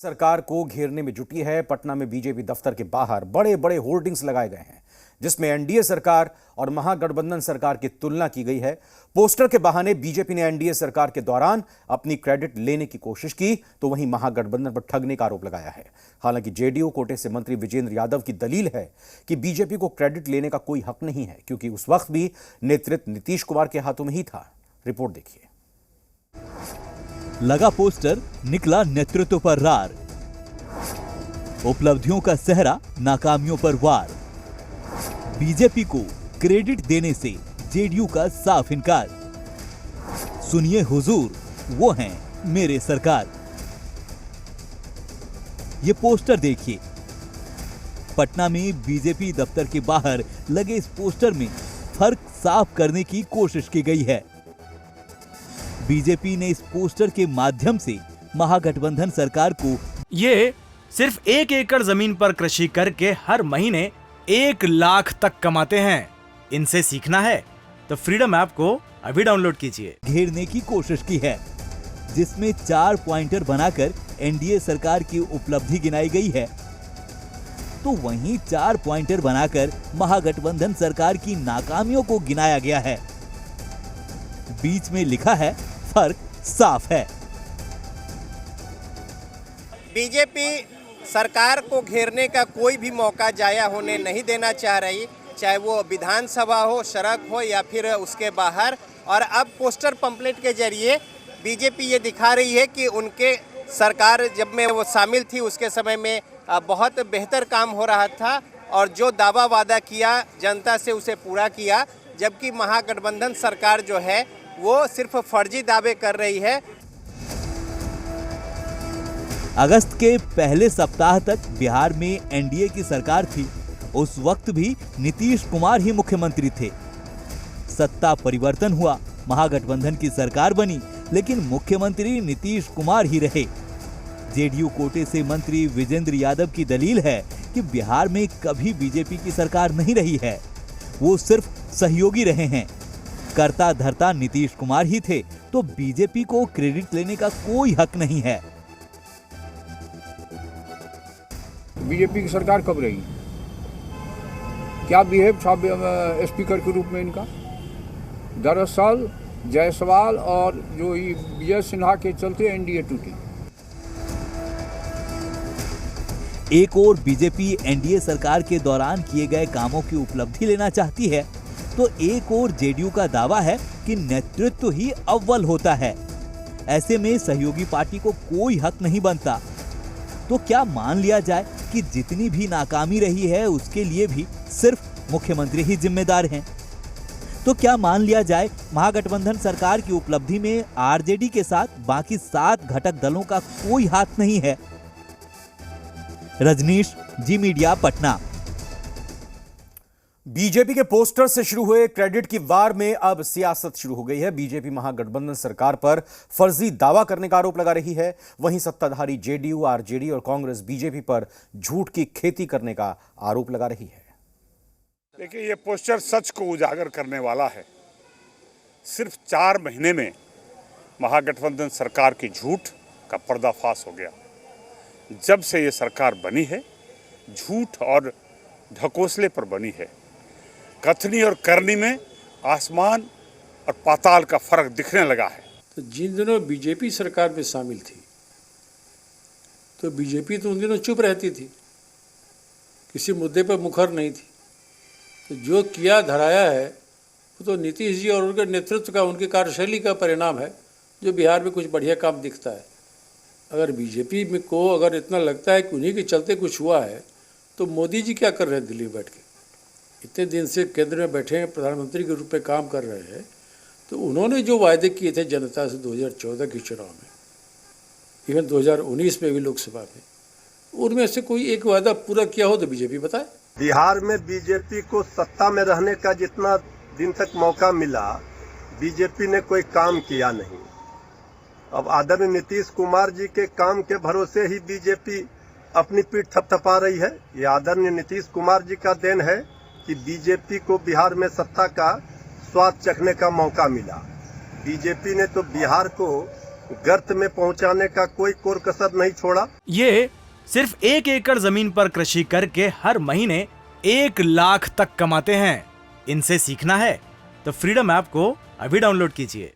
सरकार को घेरने में जुटी है। पटना में बीजेपी दफ्तर के बाहर बड़े बड़े होर्डिंग्स लगाए गए हैं जिसमें एनडीए सरकार और महागठबंधन सरकार की तुलना की गई है। पोस्टर के बहाने बीजेपी ने एनडीए सरकार के दौरान अपनी क्रेडिट लेने की कोशिश की तो वहीं महागठबंधन पर ठगने का आरोप लगाया है। हालांकि जेडीयू कोटे से मंत्री विजेंद्र यादव की दलील है कि बीजेपी को क्रेडिट लेने का कोई हक नहीं है क्योंकि उस वक्त भी नेतृत्व नीतीश कुमार के हाथों में ही था। रिपोर्ट देखिए। लगा पोस्टर, निकला नेतृत्व पर रार। उपलब्धियों का सेहरा, नाकामियों पर वार। बीजेपी को क्रेडिट देने से जेडीयू का साफ इनकार। सुनिए हुजूर, वो हैं मेरे सरकार। ये पोस्टर देखिए। पटना में बीजेपी दफ्तर के बाहर लगे इस पोस्टर में फर्क साफ करने की कोशिश की गई है। बीजेपी ने इस पोस्टर के माध्यम से महागठबंधन सरकार को ये सिर्फ 1 एकड़ जमीन पर कृषि करके हर महीने 1 लाख तक कमाते हैं। इनसे सीखना है तो फ्रीडम ऐप को अभी डाउनलोड कीजिए। घेरने की कोशिश की है जिसमें 4 पॉइंटर बनाकर एनडीए सरकार की उपलब्धि गिनाई गई है, तो वहीं 4 पॉइंटर बनाकर महागठबंधन सरकार की नाकामियों को गिनाया गया है। बीच में लिखा है फर्क साफ है। बीजेपी सरकार को घेरने का कोई भी मौका जाया होने नहीं देना चाह रही, चाहे वो विधानसभा हो, सड़क हो या फिर उसके बाहर। और अब पोस्टर पंपलेट के जरिए बीजेपी ये दिखा रही है कि उनके सरकार जब में वो शामिल थी उसके समय में बहुत बेहतर काम हो रहा था और जो दावा वादा किया जनता से उसे पूरा किया, जबकि महागठबंधन सरकार जो है वो सिर्फ फर्जी दावे कर रही है। अगस्त के पहले सप्ताह तक बिहार में एनडीए की सरकार थी। उस वक्त भी नीतीश कुमार ही मुख्यमंत्री थे। सत्ता परिवर्तन हुआ, महागठबंधन की सरकार बनी, लेकिन मुख्यमंत्री नीतीश कुमार ही रहे। जेडीयू कोटे से मंत्री विजेंद्र यादव की दलील है कि बिहार में कभी बीजेपी की सरकार नहीं रही है, वो सिर्फ सहयोगी रहे हैं। कर्ता धर्ता नीतीश कुमार ही थे, तो बीजेपी को क्रेडिट लेने का कोई हक नहीं है। बीजेपी की सरकार कब रही? क्या बिहेव था स्पीकर के रूप में इनका? दरअसल जायसवाल और जो विजय सिन्हा के चलते एनडीए टूटी। एक और बीजेपी एनडीए सरकार के दौरान किए गए कामों की उपलब्धि लेना चाहती है, तो एक और जेडीयू का दावा है कि नेतृत्व ही अव्वल होता है। ऐसे में सहयोगी पार्टी को कोई हक नहीं बनता। तो क्या मान लिया जाए कि जितनी भी नाकामी रही है उसके लिए भी सिर्फ मुख्यमंत्री ही जिम्मेदार हैं? तो क्या मान लिया जाए महागठबंधन सरकार की उपलब्धि में आरजेडी के साथ बाकी 7 घटक दलों का कोई हाथ नहीं है? रजनीश, जी मीडिया, पटना। बीजेपी के पोस्टर से शुरू हुए क्रेडिट की वार में अब सियासत शुरू हो गई है। बीजेपी महागठबंधन सरकार पर फर्जी दावा करने का आरोप लगा रही है, वहीं सत्ताधारी जेडीयू, आरजेडी और कांग्रेस बीजेपी पर झूठ की खेती करने का आरोप लगा रही है। देखिए, ये पोस्टर सच को उजागर करने वाला है। सिर्फ 4 महीने में महागठबंधन सरकार की झूठ का पर्दाफाश हो गया। जब से ये सरकार बनी है, झूठ और ढकोसले पर बनी है। कथनी और करनी में आसमान और पाताल का फर्क दिखने लगा है। तो जिन दिनों बीजेपी सरकार में शामिल थी तो बीजेपी तो उन दिनों चुप रहती थी, किसी मुद्दे पर मुखर नहीं थी। तो जो किया धराया है वो तो नीतीश जी और उनके नेतृत्व का, उनकी कार्यशैली का परिणाम है, जो बिहार में कुछ बढ़िया काम दिखता है। अगर बीजेपी में को अगर इतना लगता है कि उन्हीं के चलते कुछ हुआ है, तो मोदी जी क्या कर रहे हैं दिल्ली में बैठ के? इतने दिन से केंद्र में बैठे हैं, प्रधानमंत्री के रूप में काम कर रहे हैं, तो उन्होंने जो वायदे किए थे जनता से 2014 के चुनाव में, इवन 2019 में भी लोकसभा में, उनमें से कोई एक वादा पूरा किया हो तो बीजेपी बताए। बिहार में बीजेपी को सत्ता में रहने का जितना दिन तक मौका मिला, बीजेपी ने कोई काम किया नहीं। अब आदरणीय नीतीश कुमार जी के काम के भरोसे ही बीजेपी अपनी पीठ थपथपा रही है। ये आदरणीय नीतीश कुमार जी का देन है कि बीजेपी को बिहार में सत्ता का स्वाद चखने का मौका मिला। बीजेपी ने तो बिहार को गर्त में पहुंचाने का कोई कोर कसर नहीं छोड़ा। ये सिर्फ 1 एकड़ जमीन पर कृषि करके हर महीने 1 लाख तक कमाते हैं। इनसे सीखना है तो फ्रीडम ऐप को अभी डाउनलोड कीजिए।